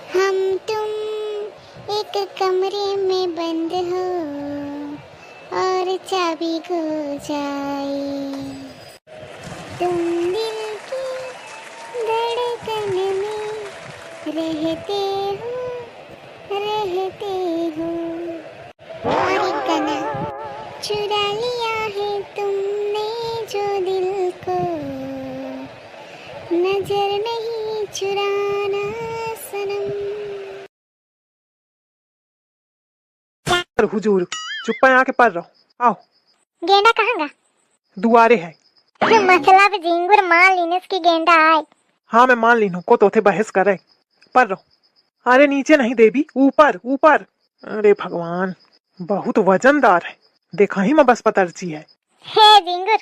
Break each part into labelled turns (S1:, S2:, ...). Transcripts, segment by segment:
S1: हम तुम एक कमरे में बंद हो और चाबी खो जाए, तुम दिल की धड़कन में रहते हो। और एक गाना, चुरा लिया है तुमने जो दिल को, नजर नहीं चुराना सनम।
S2: हुजूर चुप्पा यहाँ के पढ़ रहो। आओ।
S1: गेंडा कहाँ गा?
S2: दुआरे है।
S1: मतलब झिंगुर मान लीनस की गेंडा आए।
S2: हाँ मैं मान ली हूँ को तो थे बहस करे। पढ़ रहो। अरे नीचे नहीं देवी, ऊपर ऊपर। अरे भगवान, बहुत वजनदार है। देखा ही मैं बस पतरची है।
S1: हे झिंगुर,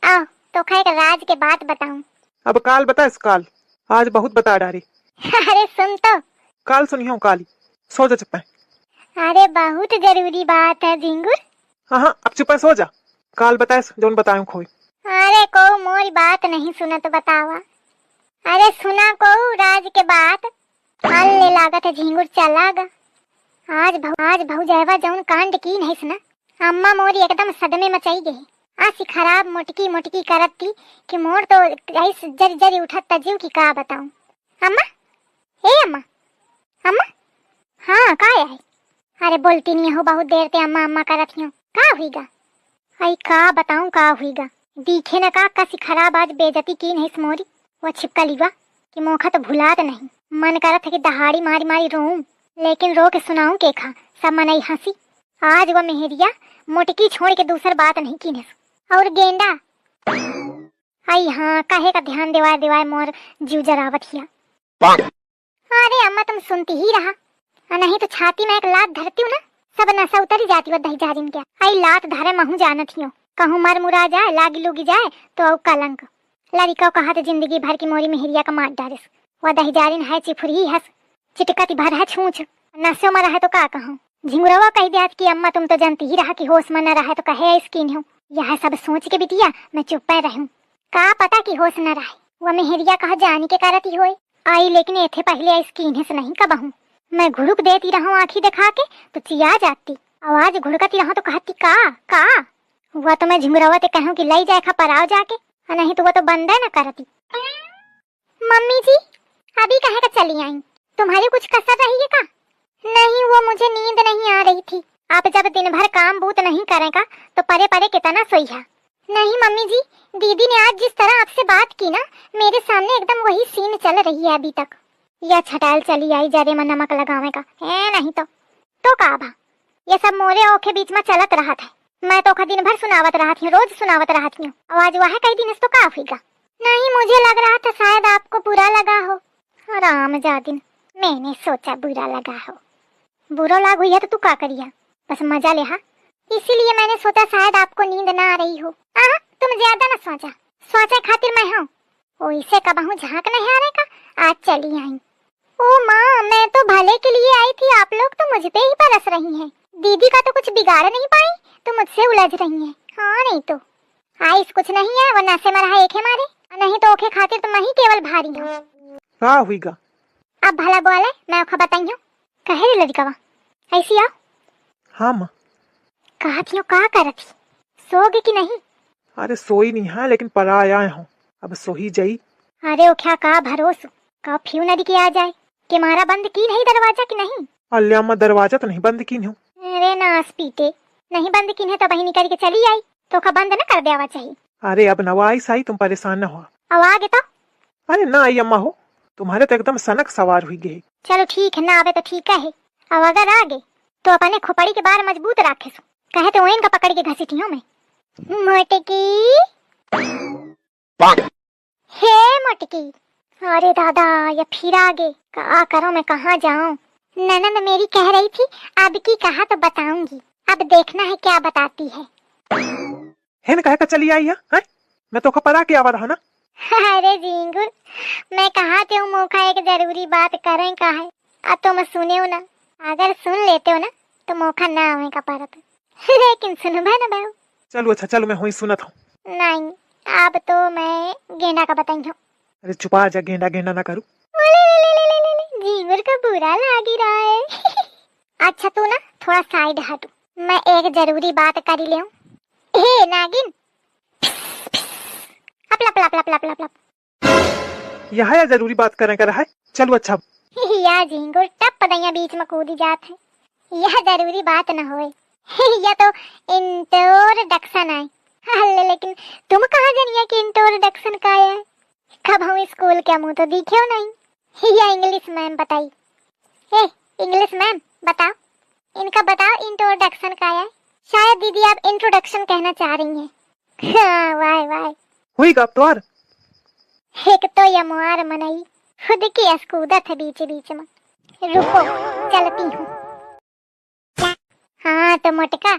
S1: आओ तो खैर राज के बात बताऊं।
S2: अब काल बता इस काल, आज बहुत बता डारी।
S1: अरे सुन तो।
S2: काल सुनियो काली, सो जा चुप है।
S1: अरे बहुत जरूरी बात है झिंगुर।
S2: हाँ अब चुप है, सो जा। काल बताए जोन बताऊं खोई।
S1: अरे को मोरी बात नहीं सुना तो बतावा। अरे सुना को राज के बात। अल्ले लागत है झिंगुर चलागा। आज भौजावा जौन कांड की नहीं सुना, अम्मा मोरी एकदम सदमे मचाई गई। आसी खराब मोटकी मोटकी करत थी कि मोर तो ऐस जरी जरी उठत तजीव की का बताऊं। अम्मा, ए अम्मा, अम्मा, हाँ का है? अरे बोलती नहीं हो, बहुत देर ते अम्मा अम्मा करत हियो। का हुईगा? आई का बताऊं का हुईगा? दिखे न का कसी खराब आज बेइज्जती की नहीं मोरी। वो छिपका लीवा कि मौका तो भुलात नहीं। मन करत है कि दहाड़ी मारी मारी रोऊं, लेकिन रो के सुनाऊं के खा, सब मनई हंसी। आज वह मेहरिया मोटकी छोड़ के दूसर बात नहीं की। और गेंडा आई हाँ कहे का ध्यान देवाए देवाए मोर जीव जरावत हिया। अरे अम्मा तुम सुनती ही रहा, नहीं तो छाती में एक लात धरती हूँ ना, सब नशा उतरी जाती वह दही जारिन क्या। आई लात धरे महू जानत हियो, कहूँ मर मुरा जाए लागी लुगी जाए तो औ कलंक। लड़का कहा तो जिंदगी भर की मोरी मेहरिया का मार डारिस। वह दही जारिन है चिफुरी हस, चिटकती भर है छूछ, नशो में रहे तो का कहूँ। झिंगुरवा कह दिया कि अम्मा तुम तो जानती ही रहा कि होश में न रहे तो कहे स्किन हूँ। यह सब सोच के बिटिया मैं चुप रहूं। का पता कि होश न रहे, वह मेहरिया कहा जानी के करती होए। आई लेकिन एथे पहले स्किन से नहीं कबहूं। मैं घुड़क देती रहूं आँखी दिखा के तो चिया जाती, आवाज घुड़कती रहूं तो कहती का। वह तो मैं झिंगुरवा ते कहूं कि लई जाए खा पराव जाके, नहीं तो वह तो बंद न करती। मम्मी जी अभी कहे का चली आई, तुम्हारी कुछ कसर रही है का? नहीं वो मुझे नींद नहीं आ रही थी। आप जब दिन भर काम बूत नहीं करेगा तो परे परे कितना सोइया। नहीं मम्मी जी, दीदी ने आज जिस तरह आपसे बात की ना, मेरे सामने एकदम वही सीन चल रही है अभी तक। यह छटाल चली आई जरे में नमक लगावे का है, नहीं तो का भा ये सब मोरे औखे बीच में चलत रहा था। मैं तो दिन भर सुनावत रहा थी, रोज सुनावत रहा थी। आवाज वह कई दिन तो का हुईगा। नहीं मुझे लग रहा था शायद आपको बुरा लगा हो। राम जादिन, मैंने सोचा बुरा लगा हो। बुरा लाग हुई है तो तू का करिया, बस मजा ले। हाँ इसीलिए मैंने सोचा शायद आपको नींद ना आ रही हो। तुम ज्यादा ना सोचा खातिर मैं हूँ। ओ इसे कबहू झांक नहीं आ रहे का, आज चली आई। ओ माँ मैं तो भले के लिए आई थी, आप लोग तो मुझ पे ही बरस रही हैं। दीदी का तो कुछ बिगाड़ नहीं पाई तो मुझसे उलझ रही हैं। हाँ नहीं तो आइस कुछ नहीं है, वो नशे में रहा एक है मारे, नहीं तो ओखे खातिर तो मैं ही केवल भारी हूँ।
S2: का हुईगा?
S1: अब भला बोले मैं ओखा बताइयो कहे रे लड़कावा ऐसी आओ।
S2: हाँ माँ।
S1: कहा थी का करत थी, सोगे कि नहीं?
S2: अरे सोई नहीं है लेकिन परा आया हूँ, अब सो ही जाई।
S1: अरे ओ क्या का भरोस का फ्यू नदी के आ जाए कि मारा बंद की नहीं दरवाजा कि नहीं?
S2: अल्लाह मैं दरवाजा तो नहीं बंद की हूँ।
S1: अरे नास पीटे, नहीं बंद की है तो बही निकल के चली आई तो का बंद न कर देवा चाहिए।
S2: अरे अब नवाई साई तुम परेशान न हो।
S1: अब आगे तो
S2: अरे ना आई अम्मा हो, तुम्हारे तो एकदम सनक सवार हुई गई।
S1: चलो ठीक है, ना आवे तो ठीक है। अब अगर आगे तो अपने खोपड़ी के बार मजबूत रखे सो, कहे तो इनका पकड़ के घसीटियों में। मोटकी हे मोटकी, अरे दादा ये फिर आगे का करो, मैं कहाँ जाऊँ? ननद मेरी कह रही थी अब की कहा तो बताऊंगी, अब देखना है क्या बताती है।
S2: न कहे का चली आई है? मैं तो परा के आवा रहा ना।
S1: अरे झिंगुर मैं कहा ते मौका एक जरूरी बात करें का है, अब तुम सुने हो ना, अगर सुन लेते हो ना तो मौका ना आवे का परत, लेकिन सुनबे ना बहु।
S2: चलो अच्छा चलो मैं हुई सुनत हूँ।
S1: नहीं अब तो मैं गेंडा का बताई हूँ।
S2: अरे छुपा जा, गेंडा गेंडा ना करूँ।
S1: झींगुर को बुरा लागी रहा है। अच्छा तू ना थोड़ा साइड हट, मैं एक जरूरी बात कर ले। हे नागिन, अप लप लप लप लप लप लप।
S2: यह या जरूरी बात करें कर है। चलो अच्छा।
S1: या झींगुर टप दैया बीच में कूदी जात है। यह जरूरी बात न होए। यह तो इंट्रोडक्शन है। हल्ले लेकिन तुम कहाँ जानिए कि इंट्रोडक्शन का है? कब हम स्कूल के मुंह तो दिखे नहीं। या इंग्लिश मैम बताई। ए इंग्लिश मैम बताओ, इनका बताओ इंट्रोडक्शन का है। शायद दीदी आप इंट्रोडक्शन कहना चाह रही हैं। हाँ वाह वाह।
S2: हुई गप तोर।
S1: एक तो ये मुहार मनाई खुद की अस्कूदत है बीच बीच में। रुको चलती हूँ। हाँ तो मोटका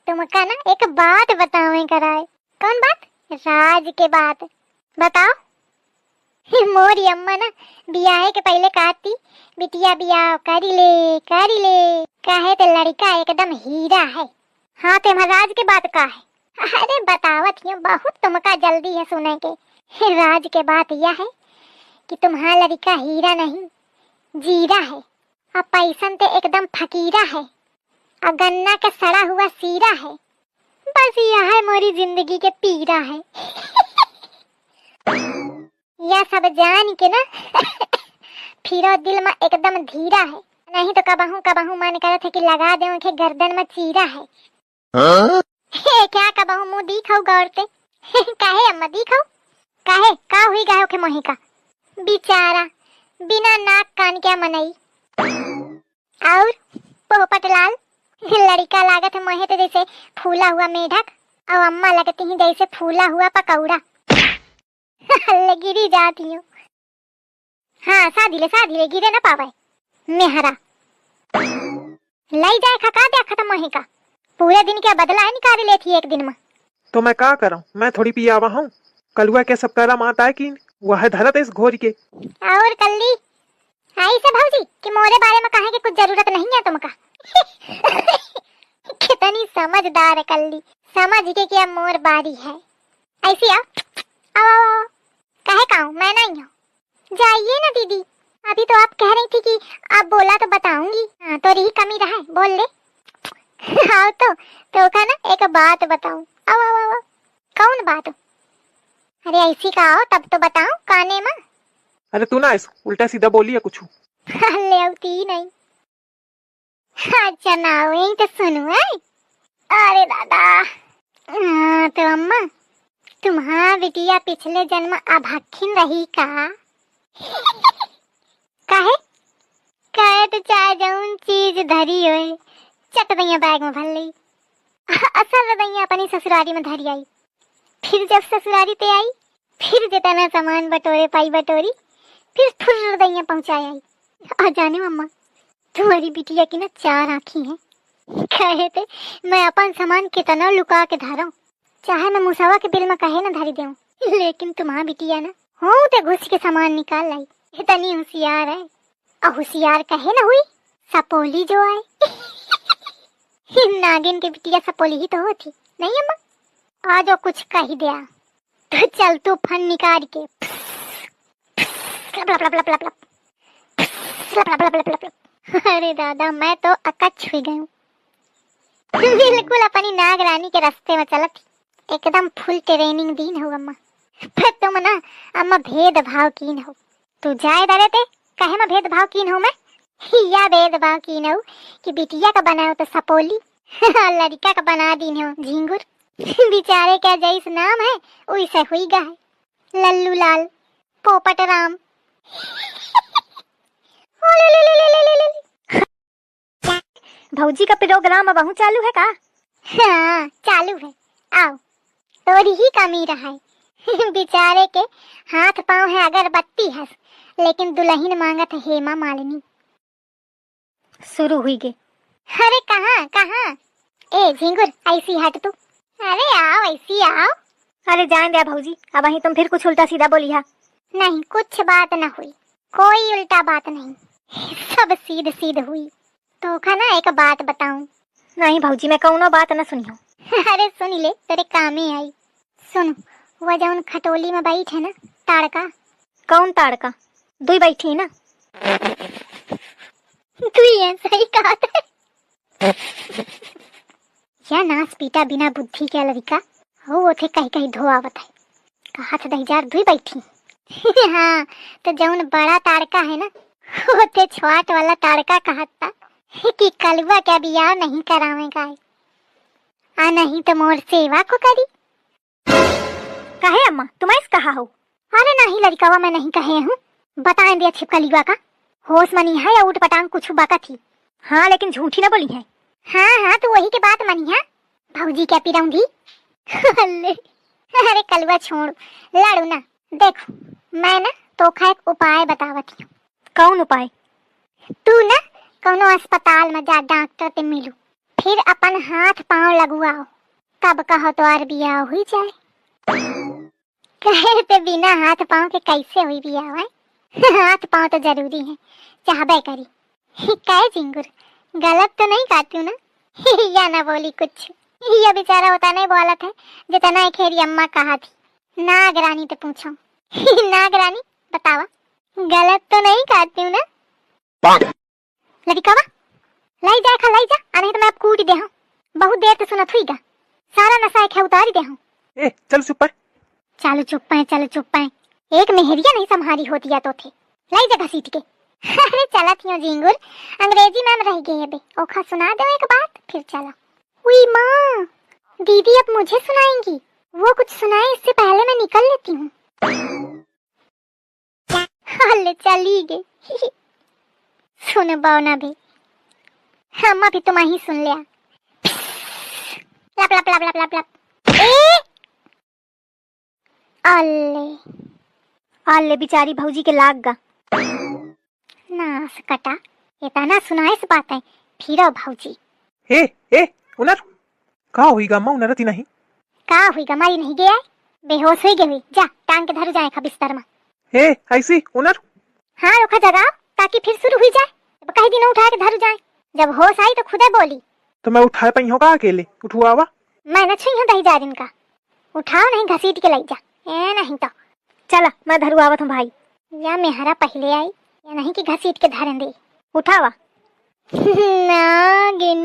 S1: तुमका ना एक बात बतावे कराए। कौन बात? राज के बात बताओ। मोरी अम्मा ना बियाह के पहले कहती बिटिया बियाह करी ले कहे तो लड़का एकदम हीरा है। हाँ तो महाराज के बात का है। अरे बतावत ही बहुत तुमका जल्दी है सुने के। राज के बात यह है कि तुम्हारा लड़का हीरा नहीं जीरा है, और पैसन ते एकदम फकीरा है, और गन्ना के सड़ा हुआ सीरा है। बस यह है मोरी जिंदगी के पीरा है। यह सब जान के ना फिर दिल में एकदम धीरा है। नहीं तो कबहू मन करत है कि लगा दे उनके गर्दन में चीरा है। क्या कबहू मुंह दिखाऊ गौरते। काहे अम्मा दिखाऊ? काहे का हुई गायो के मोही का बेचारा बिना नाक कान क्या मनई। और पोपट लाल लड़का लागत है मोहे तो जैसे फूला हुआ मेढक, और अम्मा लगती ही जैसे फूला हुआ पकौड़ा। गिरी जाती हूँ। हाँ शादी ले गिरे ना पावे मेहरा। लाई जाए खका दे खत्म मोहे का। पूरे दिन क्या बदला है निकाल लेती एक दिन में।
S2: तो मैं का करूं, मैं थोड़ी पियावा हूँ। कलुआ के सब करा माता है कि वह धरत है इस घोरी के।
S1: और कल्ली आई से भाऊजी कि मोरे बारे में कहे कि कुछ जरूरत नहीं है तुमका। कितनी समझदार है कल्ली, समझ के कि अब मोर बारी है। ऐसी आओ कहे काऊ मैं नहीं हूँ। जाइए ना दीदी, अभी तो आप कह रही थी कि आप बोला तो बताऊंगी। हाँ तो रही कमी रहा बोल ले। आओ तो का ना एक बात बताऊं। आओ कौन बात? अरे ऐसी का आओ तब तो बताऊं काने में।
S2: अरे तू ना ऐसा उल्टा सीधा बोली है कुछ।
S1: ले आती नहीं। अच्छा ना वही तो सुनो है। अरे दादा तो अम्मा तुम्हारा बिटिया पिछले जन्म अभाखिन रही का? कहे तो चाहे जौन चीज धरी होए चट दैया बैग में भर ली। असल दैया अपनी ससुरारी में धरी आई। फिर जब ससुरारी पे आई फिर जितना सामान बटोरे पाई बटोरी, फिर फुर्र दैया पहुंचाई आई। और जाने मम्मा तुम्हारी बिटिया की ना 4 आँखें हैं। कहे थे मैं अपन सामान कितना लुका के धारा, चाहे मैं मुसावा के बिल में कहे ना धरी देऊं, लेकिन तुम्हारा बिटिया ना हो तो घुस के सामान निकाल लाई। इतनी होशियार है। और होशियार कहे ना हुई सपोली जो आए। नागिन की बिटिया सपोली ही तो होती नहीं अम्मा। आज कुछ कह दिया तो चल तू फन निकाल के अरे दादा मैं तो अकच्छ हुई गई हूँ। बिल्कुल अपनी नाग रानी के रास्ते में चलत एकदम फुल ट्रेनिंग दीन हो अम्मा। पर तुम ना अम्मा भेदभाव कीन हो। तू जाए दरे ते कहे मैं भेदभाव कीन हो मैं? या भेदभाव कीन हो कि बिटिया का बनाओ तो सपोली लड़का का बना दीन हो झिंगुर। बेचारे क्या जैस नाम है वैसे हुई गा है लल्लू लाल पोपट राम।
S3: भौजी का प्रोग्राम अब चालू है का?
S1: हाँ चालू है। आओ तोरी ही कमी रहा है। बेचारे के हाथ पाँव है अगरबत्ती है, लेकिन दुल्हन मांगत है हेमा मालिनी।
S3: शुरू हुई गे।
S1: अरे कहाँ ए झिंगुर ऐसी हट तू। अरे आओ ऐसी आओ।
S3: अरे जान दिया भौजी, अब वहीं तुम फिर कुछ उल्टा सीधा बोली है।
S1: नहीं कुछ बात न हुई, कोई उल्टा बात नहीं, सब सीध सीध हुई। तो खाना एक बात बताऊं?
S3: नहीं भौजी मैं कौनो बात न सुनी हूँ।
S1: अरे सुन ले तेरे कामे आई। सुन वह जौन खटोली में बैठ है ना ताड़का।
S3: कौन ताड़का? दुई बैठी ना।
S1: तू ये सही कहा था। या नाच पीटा बिना बुद्धि के लड़का हो ओथे कहीं कहीं धोआवत है। कहा था 10,000 धुई बैठी। हाँ तो जौन बड़ा ताड़का है ना ओथे छोट वाला ताड़का कहता कि कलुआ क्या बियाह नहीं करावेगा आ नहीं तो मोर सेवा को करी।
S3: कहे अम्मा तुम्हें कहा हो?
S1: अरे नहीं लड़कावा मैं नहीं कहे हूँ, बताएं दिया छिपकलीवा का होश मनी है या उठ पटांग कुछ बाका थी।
S3: हाँ लेकिन झूठी ना बोली है।
S1: हाँ तो वही के बात मनी है। भौजी क्या पिराऊंगी। अरे कलुआ छोड़ लड़ू ना। देखो मैं ना तो का एक उपाय बतावती हूँ।
S3: कौन उपाय?
S1: तू ना कोनो अस्पताल में जा डॉक्टर से मिलू फिर अपन हाथ पांव लगुआओ तब कहो तो और बियाह हुई जाए। कहे पे बिना हाथ पांव के कैसे हुई बियाह है। हाथ पांव तो जरूरी है चाहबे करी। कहे जिंगुर गलत तो नहीं कहती हूँ ना। या ना बोली कुछ ये बेचारा होता नहीं बोला था जितना एक खेरी अम्मा कहा थी। नागरानी तो पूछो। नागरानी बतावा गलत तो नहीं कहती हूँ ना। लड़कावा लाई जा खा लाई जा नहीं तो मैं अब कूट दे हूँ। बहुत देर से सुनत हुई गा सारा नशा एक उतार दे हूँ।
S2: ए चल चुप है।
S1: चलो चुप पाए एक मेहरिया नहीं संभारी होती या तो थे लाई जा घसीट के। अरे चला थी जिंगुर अंग्रेजी मैम रह गई है बे ओखा सुना दो एक बात फिर चला। हुई माँ दीदी अब मुझे सुनाएंगी। वो कुछ सुनाए इससे पहले मैं निकल लेती हूँ। हल्ले चली गई। सुन बावना भी अम्मा भी तुम ही सुन लिया। लप लप लप लप लप लप। ए अल्ले
S3: अल्ले बेचारी भौजी के लाग गा।
S1: नास कटा इतना सुनाए से बात है फिर भौजी।
S2: ए उनर का हुई गा मां उनरती नहीं
S1: का हुई गा मारी नहीं गया बेहोश हो गई जा टांग के धर जाए खा बिस्तर में।
S2: ए ऐसी उनर
S1: हाँ रोका जगाओ ताकि फिर शुरू हुई जाए। कहीं दिन उठा के धर जाए जब होश आई तो खुदे बोली।
S2: तो मैं उठाए पाई होगा अकेले उठुआवा।
S1: मैं न छुई हूँ 10,000 दिन का उठाओ नहीं घसीट के लाई जा। ए नहीं तो
S3: चला मैं धरू आवत हूँ भाई।
S1: या मेहरा पहले आई या नहीं कि घसीट के धरन दे।
S3: उठावा।
S1: नागिन